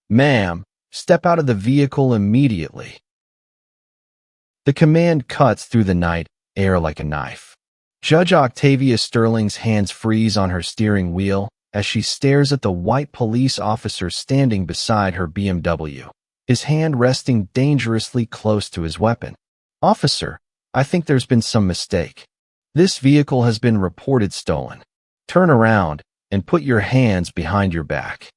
"Ma'am, step out of the vehicle immediately." The command cuts through the night air like a knife. Judge Octavia Sterling's hands freeze on her steering wheel as she stares at the white police officer standing beside her BMW, his hand resting dangerously close to his weapon. "Officer, I think there's been some mistake. This vehicle has been reported stolen. Turn around and put your hands behind your back."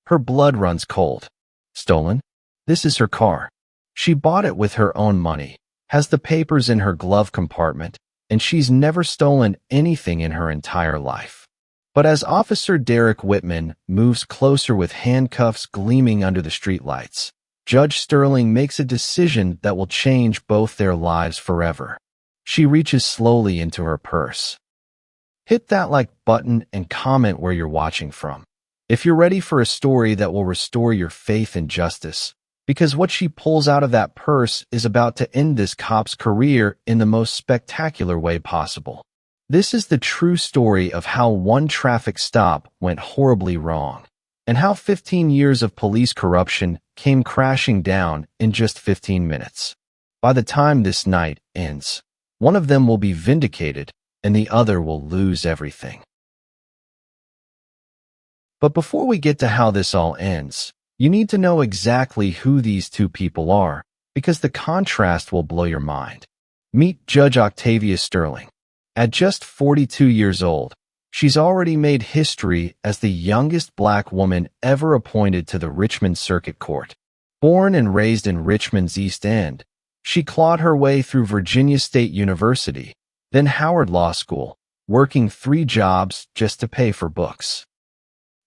Her blood runs cold. Stolen? This is her car. She bought it with her own money, has the papers in her glove compartment, and she's never stolen anything in her entire life. But as Officer Derek Whitman moves closer with handcuffs gleaming under the streetlights, Judge Sterling makes a decision that will change both their lives forever. She reaches slowly into her purse. Hit that like button and comment where you're watching from. If you're ready for a story that will restore your faith in justice, because what she pulls out of that purse is about to end this cop's career in the most spectacular way possible. This is the true story of how one traffic stop went horribly wrong, and how 15 years of police corruption came crashing down in just 15 minutes. By the time this night ends, one of them will be vindicated and the other will lose everything. But before we get to how this all ends, you need to know exactly who these two people are, because the contrast will blow your mind. Meet Judge Octavia Sterling. At just 42 years old, she's already made history as the youngest black woman ever appointed to the Richmond Circuit Court. Born and raised in Richmond's East End, she clawed her way through Virginia State University, then Howard Law School, working 3 jobs just to pay for books.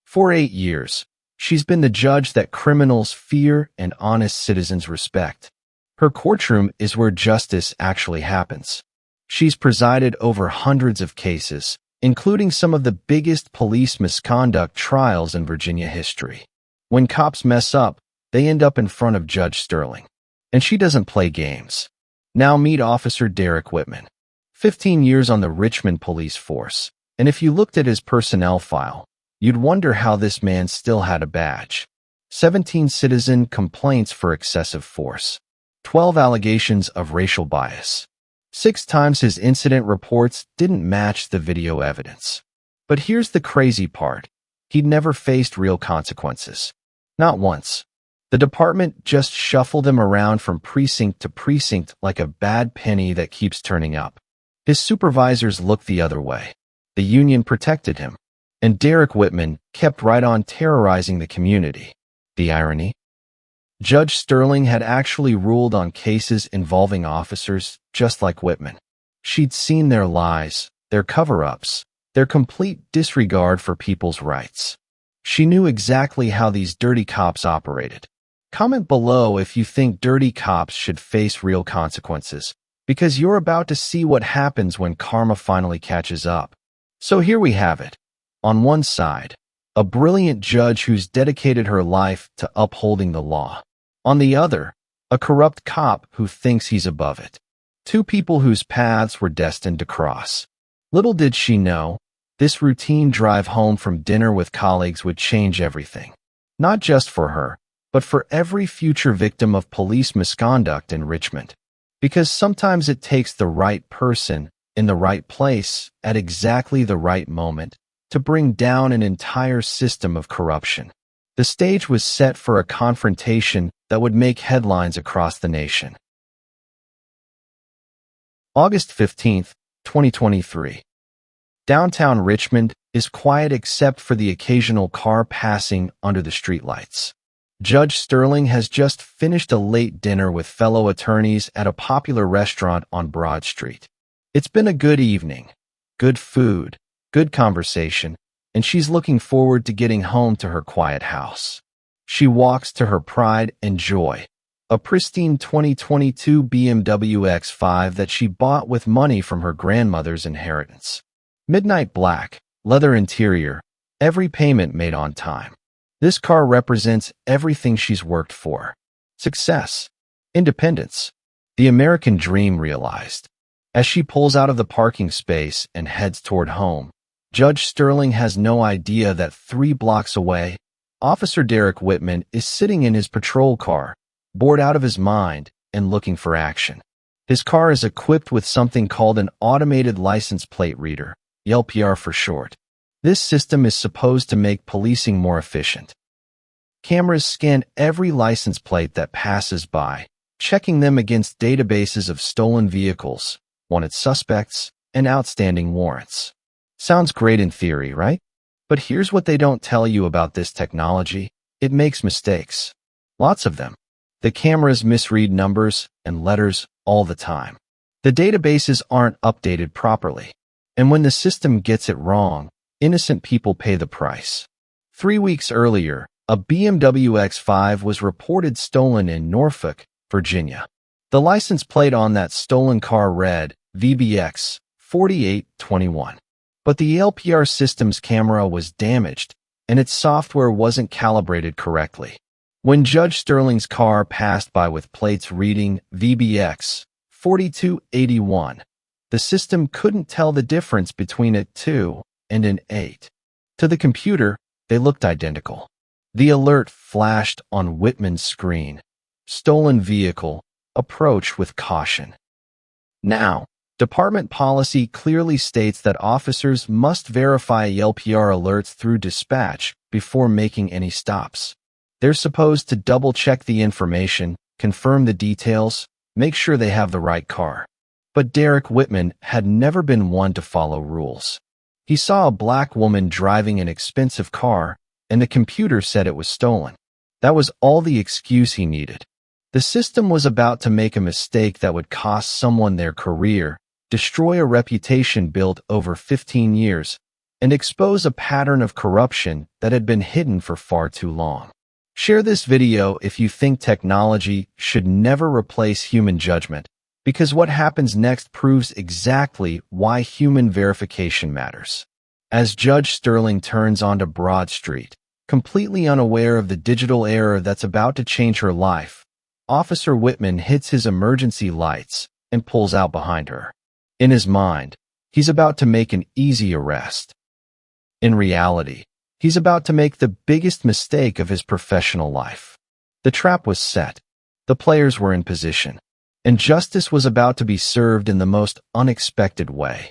For 8 years, she's been the judge that criminals fear and honest citizens respect. Her courtroom is where justice actually happens. She's presided over hundreds of cases, including some of the biggest police misconduct trials in Virginia history. When cops mess up, they end up in front of Judge Sterling. And she doesn't play games. Now meet Officer Derek Whitman. 15 years on the Richmond police force, and if you looked at his personnel file, you'd wonder how this man still had a badge. 17 citizen complaints for excessive force. 12 allegations of racial bias. 6 times his incident reports didn't match the video evidence. But here's the crazy part. He'd never faced real consequences. Not once. The department just shuffled him around from precinct to precinct like a bad penny that keeps turning up. His supervisors looked the other way. The union protected him. And Derek Whitman kept right on terrorizing the community. The irony? Judge Sterling had actually ruled on cases involving officers just like Whitman. She'd seen their lies, their cover-ups, their complete disregard for people's rights. She knew exactly how these dirty cops operated. Comment below if you think dirty cops should face real consequences, because you're about to see what happens when karma finally catches up. So here we have it. On one side, a brilliant judge who's dedicated her life to upholding the law. On the other, a corrupt cop who thinks he's above it. 2 people whose paths were destined to cross. Little did she know, this routine drive home from dinner with colleagues would change everything. Not just for her, but for every future victim of police misconduct in Richmond. Because sometimes it takes the right person in the right place at exactly the right moment to bring down an entire system of corruption. The stage was set for a confrontation that would make headlines across the nation. August 15th, 2023. Downtown Richmond is quiet except for the occasional car passing under the streetlights. Judge Sterling has just finished a late dinner with fellow attorneys at a popular restaurant on Broad Street. It's been a good evening, good food, good conversation, and she's looking forward to getting home to her quiet house. She walks to her pride and joy, a pristine 2022 BMW X5 that she bought with money from her grandmother's inheritance. Midnight black, leather interior, every payment made on time. This car represents everything she's worked for. Success, independence, the American dream realized. As she pulls out of the parking space and heads toward home, Judge Sterling has no idea that 3 blocks away, Officer Derek Whitman is sitting in his patrol car, bored out of his mind and looking for action. His car is equipped with something called an automated license plate reader, LPR for short. This system is supposed to make policing more efficient. Cameras scan every license plate that passes by, checking them against databases of stolen vehicles, wanted suspects, and outstanding warrants. Sounds great in theory, right? But here's what they don't tell you about this technology. It makes mistakes. Lots of them. The cameras misread numbers and letters all the time. The databases aren't updated properly. And when the system gets it wrong, innocent people pay the price. 3 weeks earlier, a BMW X5 was reported stolen in Norfolk, Virginia. The license plate on that stolen car read VBX 4821. But the LPR system's camera was damaged, and its software wasn't calibrated correctly. When Judge Sterling's car passed by with plates reading VBX 4281, the system couldn't tell the difference between a 2 and an 8. To the computer, they looked identical. The alert flashed on Whitman's screen. Stolen vehicle, approach with caution. Now, department policy clearly states that officers must verify LPR alerts through dispatch before making any stops. They're supposed to double-check the information, confirm the details, make sure they have the right car. But Derek Whitman had never been one to follow rules. He saw a black woman driving an expensive car, and the computer said it was stolen. That was all the excuse he needed. The system was about to make a mistake that would cost someone their career, destroy a reputation built over 15 years, and expose a pattern of corruption that had been hidden for far too long. Share this video if you think technology should never replace human judgment, because what happens next proves exactly why human verification matters. As Judge Sterling turns onto Broad Street, completely unaware of the digital error that's about to change her life, Officer Whitman hits his emergency lights and pulls out behind her. In his mind, he's about to make an easy arrest. In reality, he's about to make the biggest mistake of his professional life. The trap was set. The players were in position, and justice was about to be served in the most unexpected way.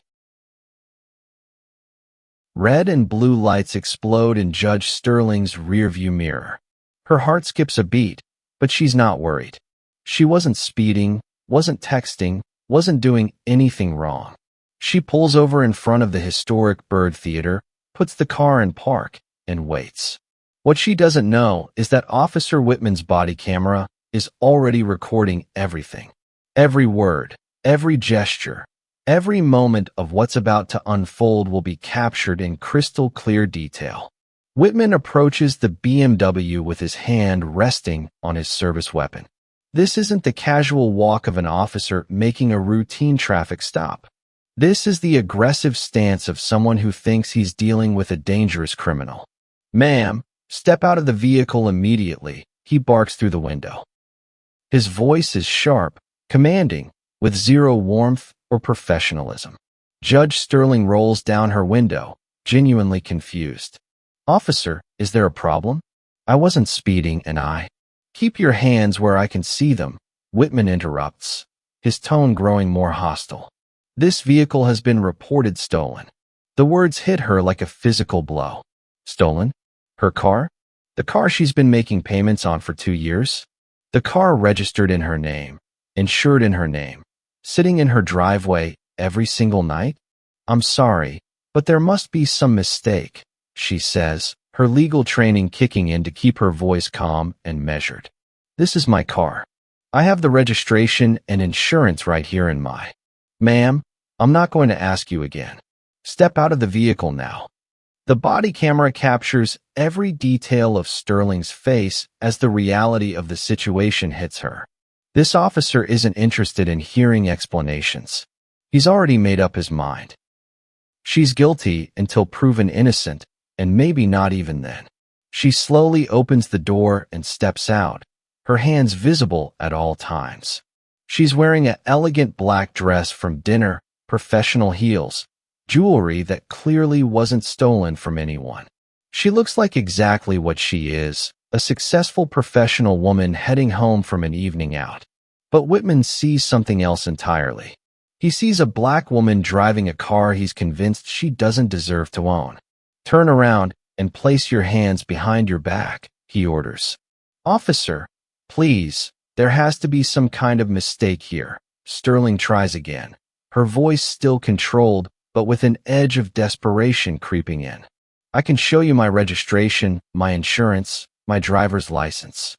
Red and blue lights explode in Judge Sterling's rearview mirror. Her heart skips a beat, but she's not worried. She wasn't speeding, wasn't texting, wasn't doing anything wrong. She pulls over in front of the historic Byrd Theater, puts the car in park, and waits. What she doesn't know is that Officer Whitman's body camera is already recording everything. Every word, every gesture, every moment of what's about to unfold will be captured in crystal clear detail. Whitman approaches the BMW with his hand resting on his service weapon. This isn't the casual walk of an officer making a routine traffic stop. This is the aggressive stance of someone who thinks he's dealing with a dangerous criminal. "Ma'am, step out of the vehicle immediately," he barks through the window. His voice is sharp, commanding, with zero warmth or professionalism. Judge Sterling rolls down her window, genuinely confused. "Officer, is there a problem? I wasn't speeding, and I—" "Keep your hands where I can see them," Whitman interrupts, his tone growing more hostile. "This vehicle has been reported stolen." The words hit her like a physical blow. Stolen? Her car? The car she's been making payments on for 2 years? The car registered in her name, insured in her name, sitting in her driveway every single night? "I'm sorry, but there must be some mistake," she says, her legal training kicking in to keep her voice calm and measured. "This is my car. I have the registration and insurance right here in my—" "Ma'am, I'm not going to ask you again. Step out of the vehicle now." The body camera captures every detail of Sterling's face as the reality of the situation hits her. This officer isn't interested in hearing explanations. He's already made up his mind. She's guilty until proven innocent, and maybe not even then. She slowly opens the door and steps out, her hands visible at all times. She's wearing an elegant black dress from dinner, professional heels, jewelry that clearly wasn't stolen from anyone. She looks like exactly what she is, a successful professional woman heading home from an evening out. But Whitman sees something else entirely. He sees a black woman driving a car he's convinced she doesn't deserve to own. "Turn around and place your hands behind your back," he orders. "Officer, please, there has to be some kind of mistake here." Sterling tries again, her voice still controlled, but with an edge of desperation creeping in. "I can show you my registration, my insurance, my driver's license.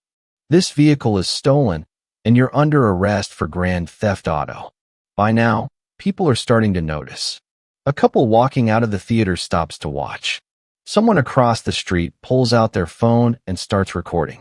This vehicle is stolen, and you're under arrest for grand theft auto." By now, people are starting to notice. A couple walking out of the theater stops to watch. Someone across the street pulls out their phone and starts recording.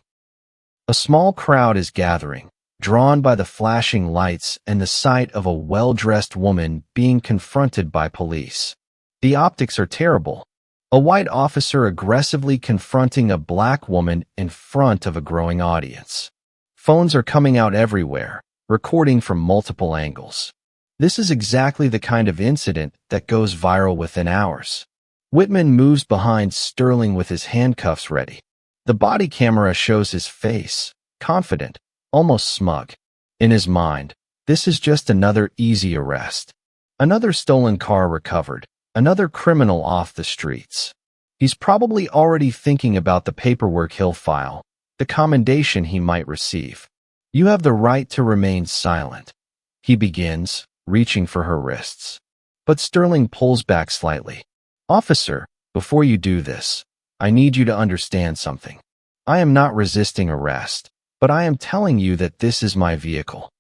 A small crowd is gathering, drawn by the flashing lights and the sight of a well-dressed woman being confronted by police. The optics are terrible. A white officer aggressively confronting a black woman in front of a growing audience. Phones are coming out everywhere, recording from multiple angles. This is exactly the kind of incident that goes viral within hours. Whitman moves behind Sterling with his handcuffs ready. The body camera shows his face, confident, almost smug. In his mind, this is just another easy arrest. Another stolen car recovered, another criminal off the streets. He's probably already thinking about the paperwork he'll file, the commendation he might receive. "You have the right to remain silent," he begins, reaching for her wrists. But Sterling pulls back slightly. "Officer, before you do this, I need you to understand something. I am not resisting arrest, but I am telling you that this is my vehicle.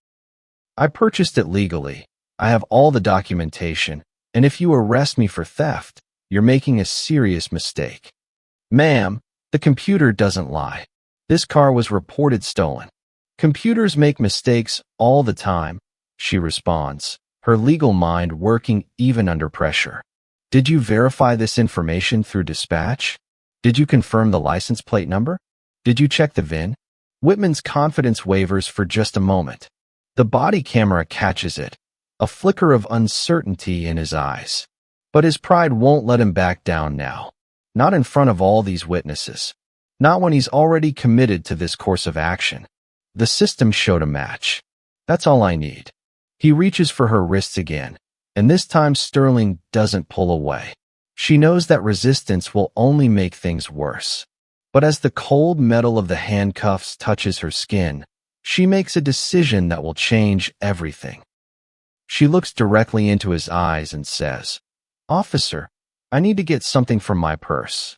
I purchased it legally. I have all the documentation, and if you arrest me for theft, you're making a serious mistake." "Ma'am, the computer doesn't lie. This car was reported stolen." "Computers make mistakes all the time," she responds, her legal mind working even under pressure. "Did you verify this information through dispatch? Did you confirm the license plate number? Did you check the VIN?" Whitman's confidence wavers for just a moment. The body camera catches it, a flicker of uncertainty in his eyes. But his pride won't let him back down now. Not in front of all these witnesses. Not when he's already committed to this course of action. The system showed a match. That's all I need. He reaches for her wrists again, and this time Sterling doesn't pull away. She knows that resistance will only make things worse. But as the cold metal of the handcuffs touches her skin, she makes a decision that will change everything. She looks directly into his eyes and says, "Officer, I need to get something from my purse."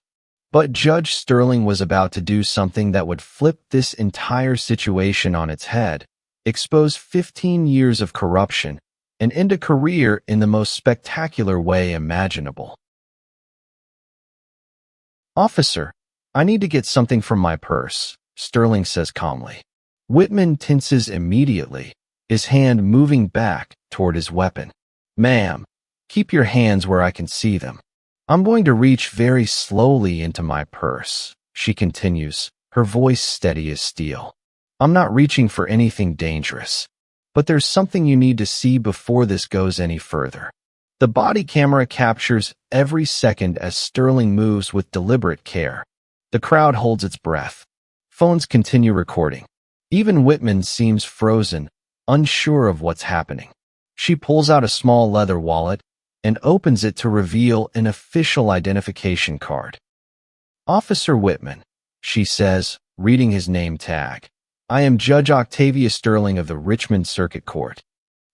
But Judge Sterling was about to do something that would flip this entire situation on its head, expose 15 years of corruption, and end a career in the most spectacular way imaginable. "Officer, I need to get something from my purse," Sterling says calmly. Whitman tenses immediately, his hand moving back toward his weapon. "Ma'am, keep your hands where I can see them." "I'm going to reach very slowly into my purse," she continues, her voice steady as steel. "I'm not reaching for anything dangerous. But there's something you need to see before this goes any further." The body camera captures every second as Sterling moves with deliberate care. The crowd holds its breath. Phones continue recording. Even Whitman seems frozen, unsure of what's happening. She pulls out a small leather wallet and opens it to reveal an official identification card. "Officer Whitman," she says, reading his name tag. "I am Judge Octavia Sterling of the Richmond Circuit Court."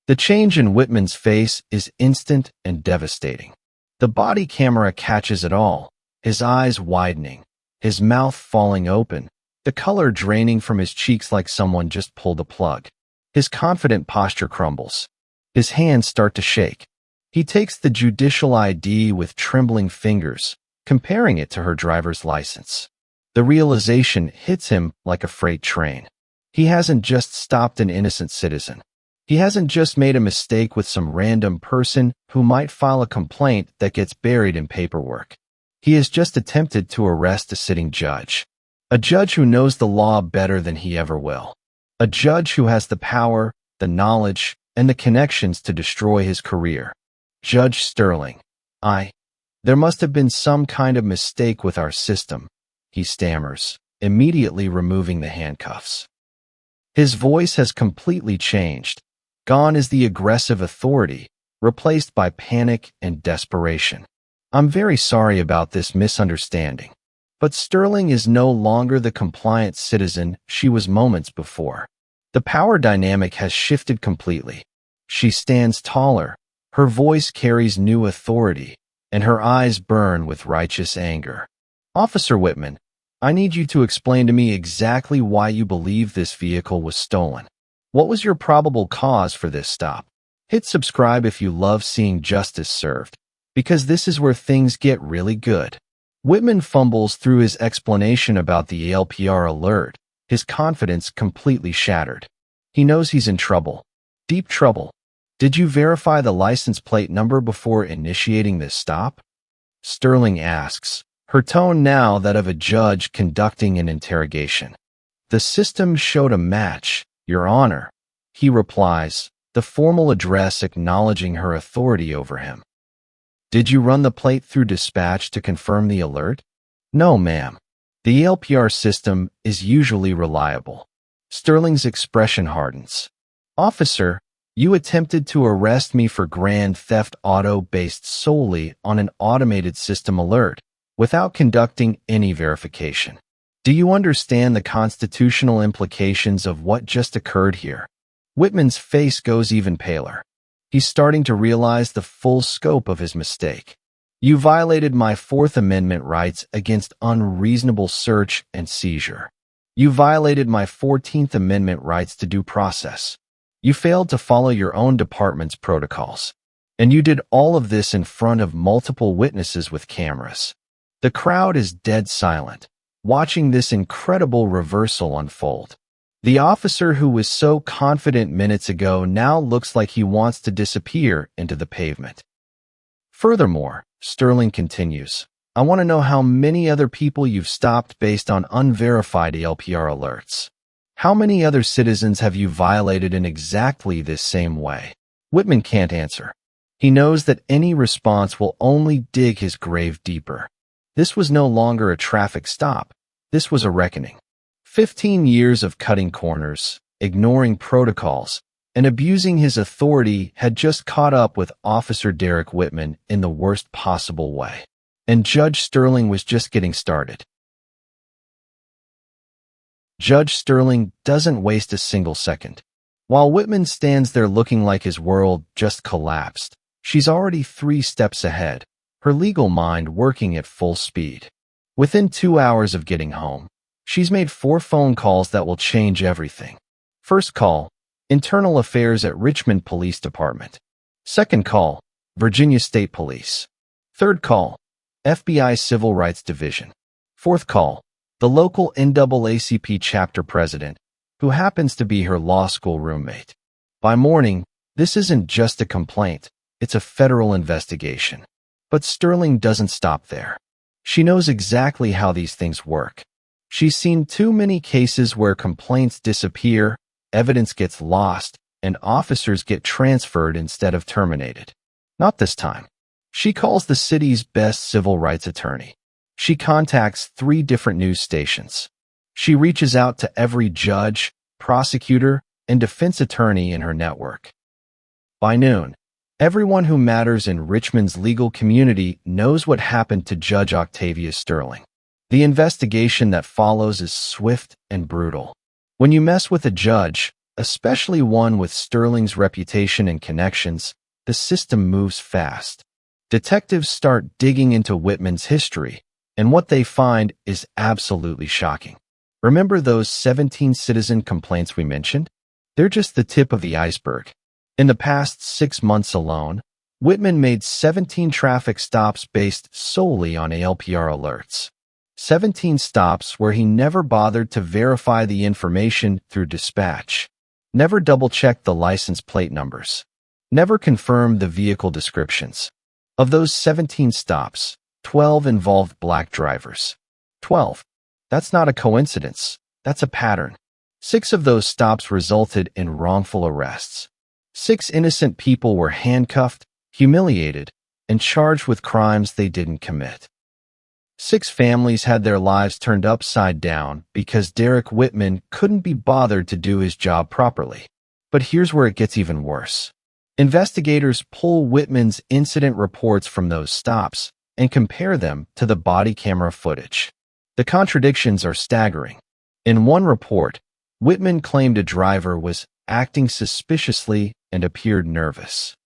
The change in Whitman's face is instant and devastating. The body camera catches it all, his eyes widening, his mouth falling open, the color draining from his cheeks like someone just pulled a plug. His confident posture crumbles. His hands start to shake. He takes the judicial ID with trembling fingers, comparing it to her driver's license. The realization hits him like a freight train. He hasn't just stopped an innocent citizen. He hasn't just made a mistake with some random person who might file a complaint that gets buried in paperwork. He has just attempted to arrest a sitting judge. A judge who knows the law better than he ever will. A judge who has the power, the knowledge, and the connections to destroy his career. Judge Sterling, I There must have been some kind of mistake with our system, he stammers, immediately removing the handcuffs. His voice has completely changed. Gone is the aggressive authority, replaced by panic and desperation. I'm very sorry about this misunderstanding. But Sterling is no longer the compliant citizen she was moments before. The power dynamic has shifted completely. She stands taller, her voice carries new authority, and her eyes burn with righteous anger. Officer Whitman, I need you to explain to me exactly why you believe this vehicle was stolen. What was your probable cause for this stop? Hit subscribe if you love seeing justice served, because this is where things get really good. Whitman fumbles through his explanation about the ALPR alert, his confidence completely shattered. He knows he's in trouble. Deep trouble. Did you verify the license plate number before initiating this stop? Sterling asks, her tone now that of a judge conducting an interrogation. The system showed a match, Your Honor, he replies, the formal address acknowledging her authority over him. Did you run the plate through dispatch to confirm the alert? No, ma'am. The ALPR system is usually reliable. Sterling's expression hardens. Officer, you attempted to arrest me for grand theft auto based solely on an automated system alert, without conducting any verification. Do you understand the constitutional implications of what just occurred here? Whitman's face goes even paler. He's starting to realize the full scope of his mistake. You violated my Fourth Amendment rights against unreasonable search and seizure. You violated my 14th Amendment rights to due process. You failed to follow your own department's protocols. And you did all of this in front of multiple witnesses with cameras. The crowd is dead silent, watching this incredible reversal unfold. The officer who was so confident minutes ago now looks like he wants to disappear into the pavement. Furthermore, Sterling continues, I want to know how many other people you've stopped based on unverified ALPR alerts. How many other citizens have you violated in exactly this same way? Whitman can't answer. He knows that any response will only dig his grave deeper. This was no longer a traffic stop. This was a reckoning. 15 years of cutting corners, ignoring protocols, and abusing his authority had just caught up with Officer Derek Whitman in the worst possible way. And Judge Sterling was just getting started. Judge Sterling doesn't waste a single second. While Whitman stands there looking like his world just collapsed, she's already 3 steps ahead, her legal mind working at full speed. Within 2 hours of getting home, she's made 4 phone calls that will change everything. First call, Internal Affairs at Richmond Police Department. Second call, Virginia State Police. Third call, FBI Civil Rights Division. Fourth call, the local NAACP chapter president, who happens to be her law school roommate. By morning, this isn't just a complaint, it's a federal investigation. But Sterling doesn't stop there. She knows exactly how these things work. She's seen too many cases where complaints disappear, evidence gets lost, and officers get transferred instead of terminated. Not this time. She calls the city's best civil rights attorney. She contacts 3 different news stations. She reaches out to every judge, prosecutor, and defense attorney in her network. By noon, everyone who matters in Richmond's legal community knows what happened to Judge Octavia Sterling. The investigation that follows is swift and brutal. When you mess with a judge, especially one with Sterling's reputation and connections, the system moves fast. Detectives start digging into Whitman's history, and what they find is absolutely shocking. Remember those 17 citizen complaints we mentioned? They're just the tip of the iceberg. In the past 6 months alone, Whitman made 17 traffic stops based solely on ALPR alerts. 17 stops where he never bothered to verify the information through dispatch, never double-checked the license plate numbers, never confirmed the vehicle descriptions. Of those 17 stops, 12 involved black drivers. 12. That's not a coincidence. That's a pattern. 6 of those stops resulted in wrongful arrests. 6 innocent people were handcuffed, humiliated, and charged with crimes they didn't commit. 6 families had their lives turned upside down because Derek Whitman couldn't be bothered to do his job properly. But here's where it gets even worse. Investigators pull Whitman's incident reports from those stops and compare them to the body camera footage. The contradictions are staggering. In one report, Whitman claimed a driver was acting suspiciously and appeared nervous.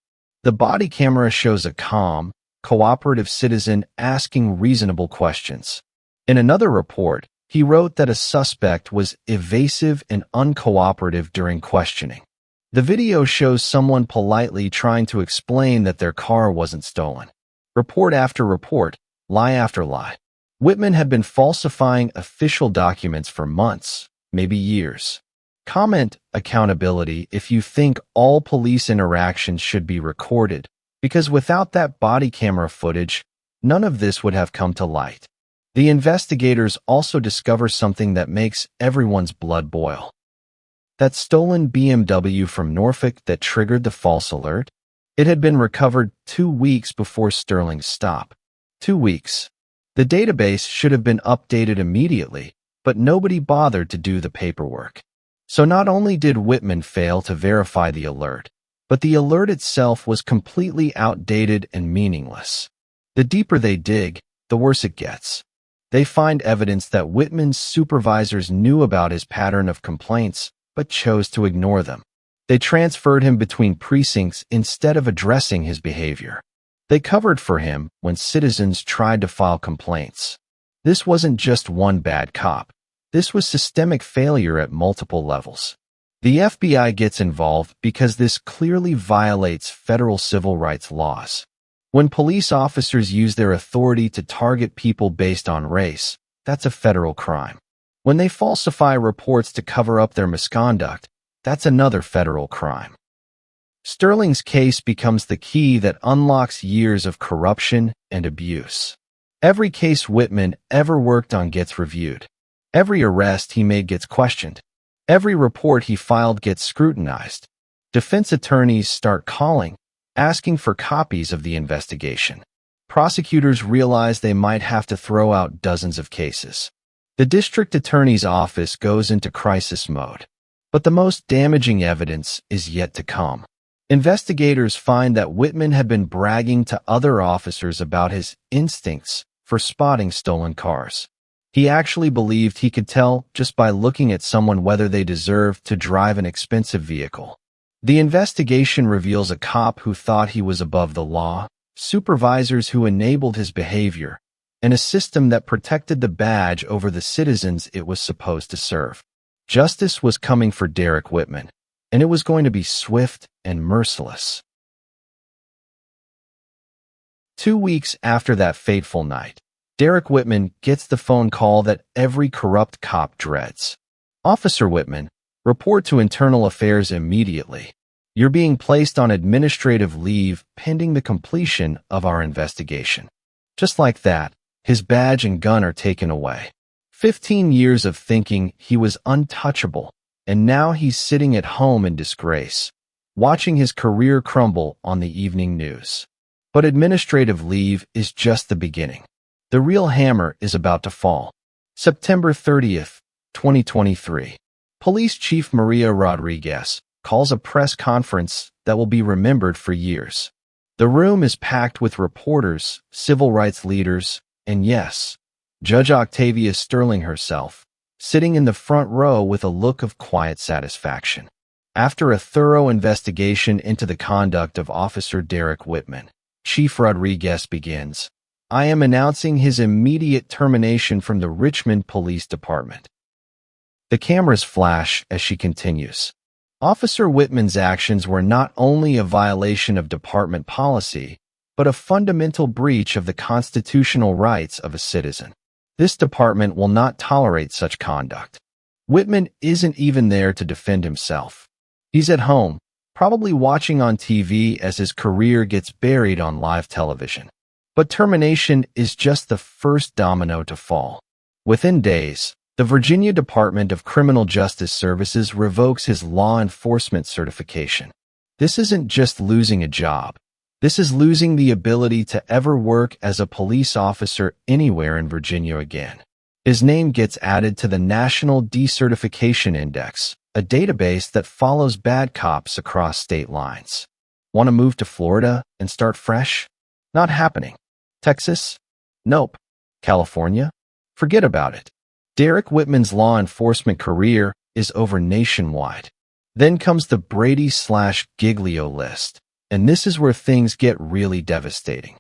The body camera shows a calm, cooperative citizen asking reasonable questions. In another report, he wrote that a suspect was evasive and uncooperative during questioning. The video shows someone politely trying to explain that their car wasn't stolen. Report after report, lie after lie. Whitman had been falsifying official documents for months, maybe years. Comment accountability if you think all police interactions should be recorded, because without that body camera footage, none of this would have come to light. The investigators also discover something that makes everyone's blood boil. That stolen BMW from Norfolk that triggered the false alert? It had been recovered 2 weeks before Sterling's stop. 2 weeks. The database should have been updated immediately, but nobody bothered to do the paperwork. So not only did Whitman fail to verify the alert, but the alert itself was completely outdated and meaningless. The deeper they dig, the worse it gets. They find evidence that Whitman's supervisors knew about his pattern of complaints, but chose to ignore them. They transferred him between precincts instead of addressing his behavior. They covered for him when citizens tried to file complaints. This wasn't just one bad cop. This was systemic failure at multiple levels. The FBI gets involved because this clearly violates federal civil rights laws. When police officers use their authority to target people based on race, that's a federal crime. When they falsify reports to cover up their misconduct, that's another federal crime. Sterling's case becomes the key that unlocks years of corruption and abuse. Every case Whitman ever worked on gets reviewed. Every arrest he made gets questioned. Every report he filed gets scrutinized. Defense attorneys start calling, asking for copies of the investigation. Prosecutors realize they might have to throw out dozens of cases. The district attorney's office goes into crisis mode. But the most damaging evidence is yet to come. Investigators find that Whitman had been bragging to other officers about his instincts for spotting stolen cars. He actually believed he could tell just by looking at someone whether they deserved to drive an expensive vehicle. The investigation reveals a cop who thought he was above the law, supervisors who enabled his behavior, and a system that protected the badge over the citizens it was supposed to serve. Justice was coming for Derek Whitman, and it was going to be swift and merciless. 2 weeks after that fateful night, Derek Whitman gets the phone call that every corrupt cop dreads. Officer Whitman, report to Internal Affairs immediately. You're being placed on administrative leave pending the completion of our investigation. Just like that, his badge and gun are taken away. 15 years of thinking he was untouchable, and now he's sitting at home in disgrace, watching his career crumble on the evening news. But administrative leave is just the beginning. The real hammer is about to fall. September 30th, 2023. Police Chief Maria Rodriguez calls a press conference that will be remembered for years. The room is packed with reporters, civil rights leaders, and yes, Judge Octavia Sterling herself, sitting in the front row with a look of quiet satisfaction. After a thorough investigation into the conduct of Officer Derek Whitman, Chief Rodriguez begins, I am announcing his immediate termination from the Richmond Police Department. The cameras flash as she continues. Officer Whitman's actions were not only a violation of department policy, but a fundamental breach of the constitutional rights of a citizen. This department will not tolerate such conduct. Whitman isn't even there to defend himself. He's at home, probably watching on TV as his career gets buried on live television. But termination is just the first domino to fall. Within days, the Virginia Department of Criminal Justice Services revokes his law enforcement certification. This isn't just losing a job. This is losing the ability to ever work as a police officer anywhere in Virginia again. His name gets added to the National Decertification Index, a database that follows bad cops across state lines. Want to move to Florida and start fresh? Not happening. Texas? Nope. California? Forget about it. Derek Whitman's law enforcement career is over nationwide. Then comes the Brady/Giglio list, and this is where things get really devastating.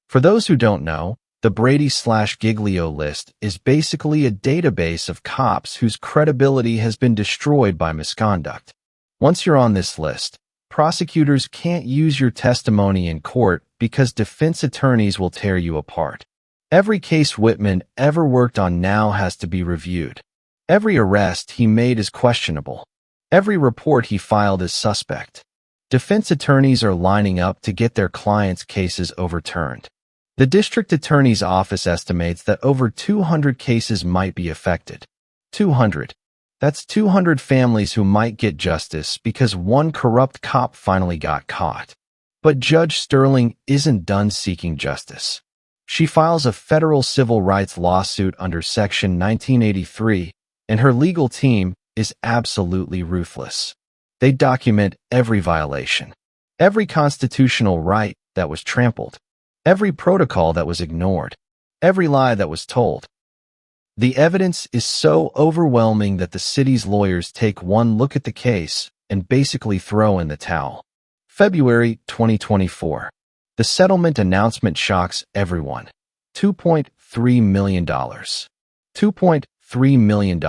For those who don't know, the Brady/Giglio list is basically a database of cops whose credibility has been destroyed by misconduct. Once you're on this list, prosecutors can't use your testimony in court because defense attorneys will tear you apart. Every case Whitman ever worked on now has to be reviewed. Every arrest he made is questionable. Every report he filed is suspect. Defense attorneys are lining up to get their clients' cases overturned. The district attorney's office estimates that over 200 cases might be affected. 200. That's 200 families who might get justice because one corrupt cop finally got caught. But Judge Sterling isn't done seeking justice. She files a federal civil rights lawsuit under Section 1983, and her legal team is absolutely ruthless. They document every violation, every constitutional right that was trampled, every protocol that was ignored, every lie that was told. The evidence is so overwhelming that the city's lawyers take one look at the case and basically throw in the towel. February 2024. The settlement announcement shocks everyone. $2.3 million. $2.3 million.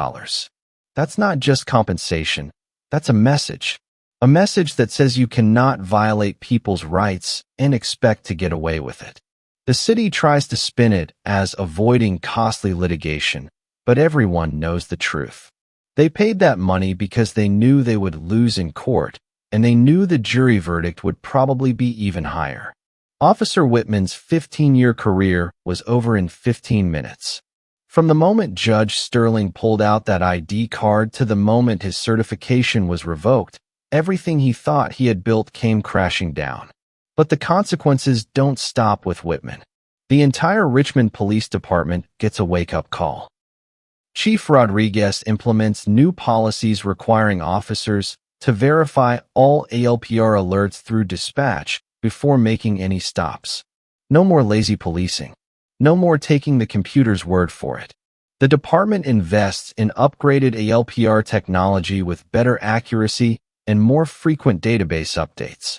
That's not just compensation. That's a message. A message that says you cannot violate people's rights and expect to get away with it. The city tries to spin it as avoiding costly litigation, but everyone knows the truth. They paid that money because they knew they would lose in court, and they knew the jury verdict would probably be even higher. Officer Whitman's 15-year career was over in 15 minutes. From the moment Judge Sterling pulled out that ID card to the moment his certification was revoked, everything he thought he had built came crashing down. But the consequences don't stop with Whitman. The entire Richmond Police Department gets a wake-up call. Chief Rodriguez implements new policies requiring officers to verify all ALPR alerts through dispatch before making any stops. No more lazy policing. No more taking the computer's word for it. The department invests in upgraded ALPR technology with better accuracy and more frequent database updates.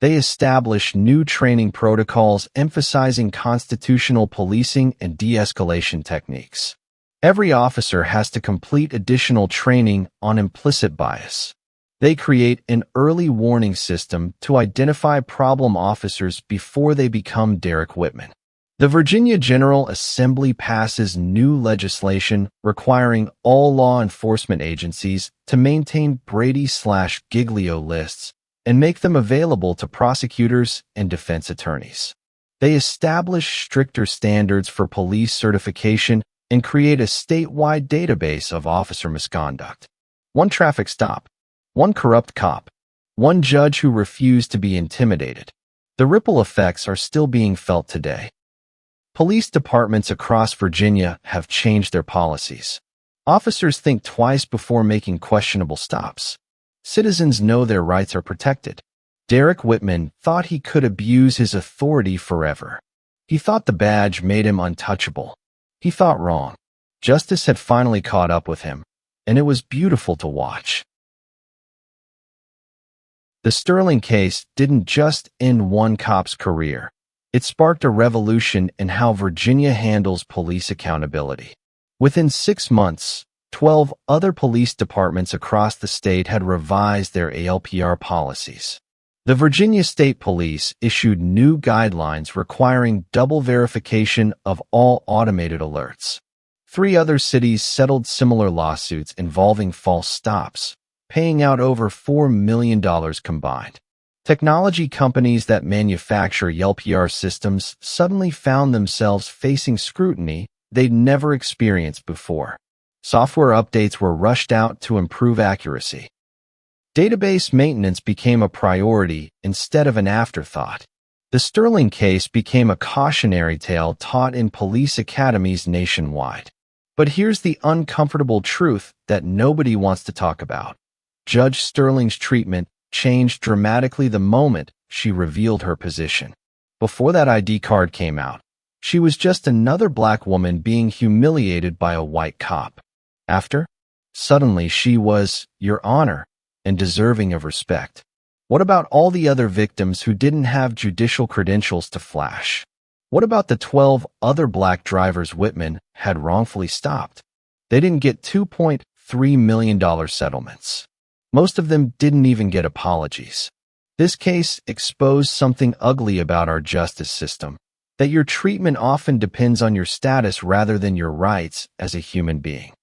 They establish new training protocols emphasizing constitutional policing and de-escalation techniques. Every officer has to complete additional training on implicit bias. They create an early warning system to identify problem officers before they become Derek Whitman. The Virginia General Assembly passes new legislation requiring all law enforcement agencies to maintain Brady/Giglio lists and make them available to prosecutors and defense attorneys. They establish stricter standards for police certification and create a statewide database of officer misconduct. One traffic stop, one corrupt cop, one judge who refused to be intimidated. The ripple effects are still being felt today. Police departments across Virginia have changed their policies. Officers think twice before making questionable stops. Citizens know their rights are protected. Derek Whitman thought he could abuse his authority forever. He thought the badge made him untouchable. He thought wrong. Justice had finally caught up with him, and it was beautiful to watch. The Sterling case didn't just end one cop's career. It sparked a revolution in how Virginia handles police accountability. Within 6 months, 12 other police departments across the state had revised their ALPR policies. The Virginia State Police issued new guidelines requiring double verification of all automated alerts. 3 other cities settled similar lawsuits involving false stops, paying out over $4 million combined. Technology companies that manufacture ALPR systems suddenly found themselves facing scrutiny they'd never experienced before. Software updates were rushed out to improve accuracy. Database maintenance became a priority instead of an afterthought. The Sterling case became a cautionary tale taught in police academies nationwide. But here's the uncomfortable truth that nobody wants to talk about. Judge Sterling's treatment changed dramatically the moment she revealed her position. Before that ID card came out, she was just another black woman being humiliated by a white cop. After, suddenly she was, Your Honor, and deserving of respect. What about all the other victims who didn't have judicial credentials to flash? What about the 12 other black drivers Whitman had wrongfully stopped? They didn't get $2.3 million settlements. Most of them didn't even get apologies. This case exposed something ugly about our justice system, that your treatment often depends on your status rather than your rights as a human being.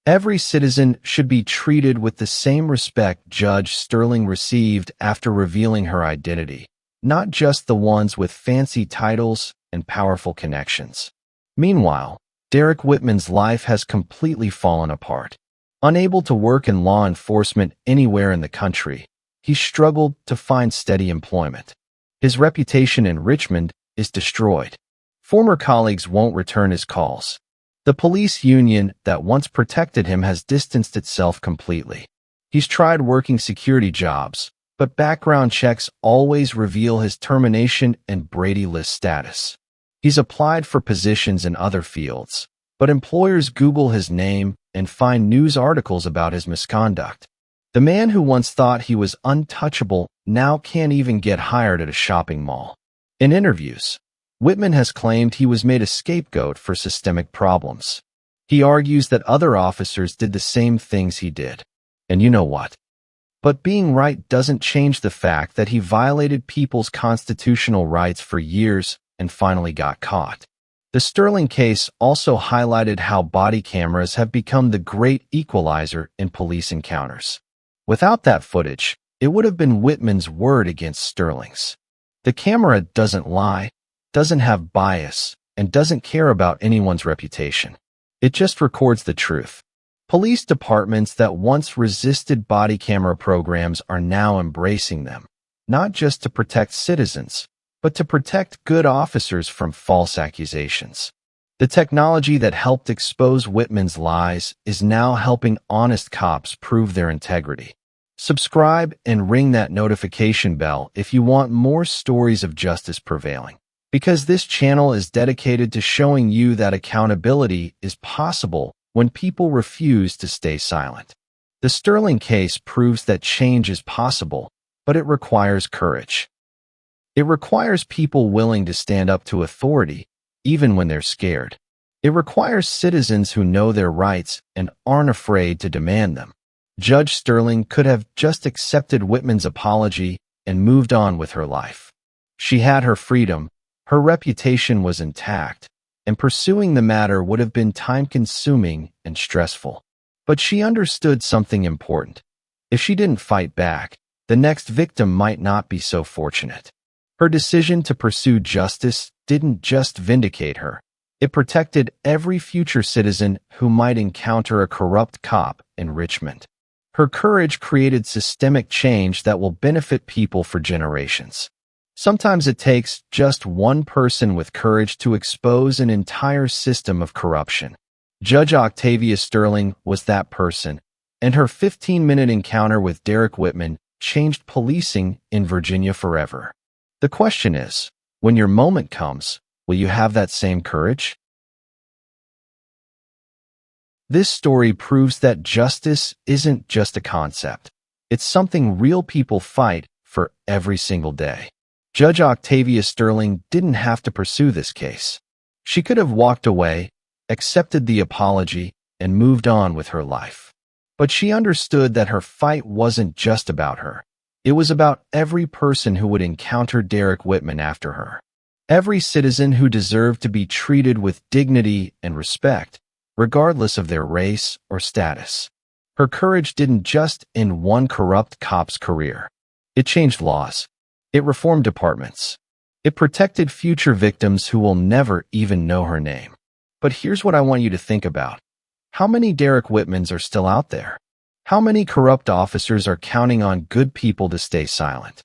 Every citizen should be treated with the same respect Judge Sterling received after revealing her identity, not just the ones with fancy titles and powerful connections. Meanwhile, Derek Whitman's life has completely fallen apart. Unable to work in law enforcement anywhere in the country, he struggled to find steady employment. His reputation in Richmond is destroyed. Former colleagues won't return his calls. The police union that once protected him has distanced itself completely. He's tried working security jobs, but background checks always reveal his termination and Brady List status. He's applied for positions in other fields, but employers Google his name and find news articles about his misconduct. The man who once thought he was untouchable now can't even get hired at a shopping mall. In interviews, Whitman has claimed he was made a scapegoat for systemic problems. He argues that other officers did the same things he did. And you know what? But being right doesn't change the fact that he violated people's constitutional rights for years and finally got caught. The Sterling case also highlighted how body cameras have become the great equalizer in police encounters. Without that footage, it would have been Whitman's word against Sterling's. The camera doesn't lie, doesn't have bias, and doesn't care about anyone's reputation. It just records the truth. Police departments that once resisted body camera programs are now embracing them, not just to protect citizens, but to protect good officers from false accusations. The technology that helped expose Whitman's lies is now helping honest cops prove their integrity. Subscribe and ring that notification bell if you want more stories of justice prevailing, because this channel is dedicated to showing you that accountability is possible when people refuse to stay silent. The Sterling case proves that change is possible, but it requires courage. It requires people willing to stand up to authority, even when they're scared. It requires citizens who know their rights and aren't afraid to demand them. Judge Sterling could have just accepted Whitman's apology and moved on with her life. She had her freedom, her reputation was intact, and pursuing the matter would have been time-consuming and stressful. But she understood something important. If she didn't fight back, the next victim might not be so fortunate. Her decision to pursue justice didn't just vindicate her. It protected every future citizen who might encounter a corrupt cop in Richmond. Her courage created systemic change that will benefit people for generations. Sometimes it takes just one person with courage to expose an entire system of corruption. Judge Octavia Sterling was that person, and her 15-minute encounter with Derek Whitman changed policing in Virginia forever. The question is, when your moment comes, will you have that same courage? This story proves that justice isn't just a concept. It's something real people fight for every single day. Judge Octavia Sterling didn't have to pursue this case. She could have walked away, accepted the apology, and moved on with her life. But she understood that her fight wasn't just about her. It was about every person who would encounter Derek Whitman after her. Every citizen who deserved to be treated with dignity and respect, regardless of their race or status. Her courage didn't just end one corrupt cop's career. It changed laws. It reformed departments. It protected future victims who will never even know her name. But here's what I want you to think about. How many Derek Whitmans are still out there? How many corrupt officers are counting on good people to stay silent?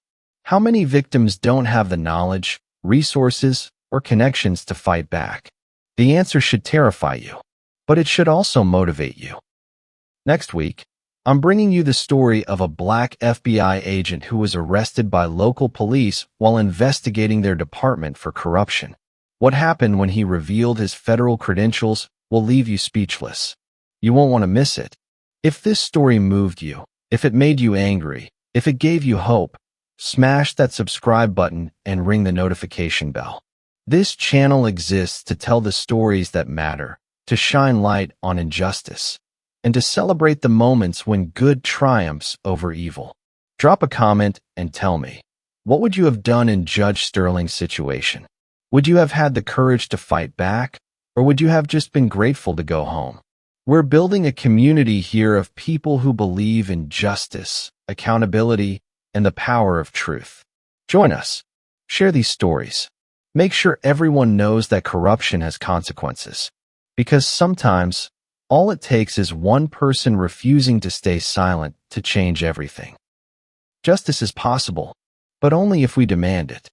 How many victims don't have the knowledge, resources, or connections to fight back? The answer should terrify you, but it should also motivate you. Next week, I'm bringing you the story of a black FBI agent who was arrested by local police while investigating their department for corruption. What happened when he revealed his federal credentials will leave you speechless. You won't want to miss it. If this story moved you, if it made you angry, if it gave you hope, smash that subscribe button and ring the notification bell. This channel exists to tell the stories that matter, to shine light on injustice, and to celebrate the moments when good triumphs over evil. Drop a comment and tell me, what would you have done in Judge Sterling's situation? Would you have had the courage to fight back, or would you have just been grateful to go home? We're building a community here of people who believe in justice, accountability, and the power of truth. Join us. Share these stories. Make sure everyone knows that corruption has consequences, because sometimes all it takes is one person refusing to stay silent to change everything. Justice is possible, but only if we demand it.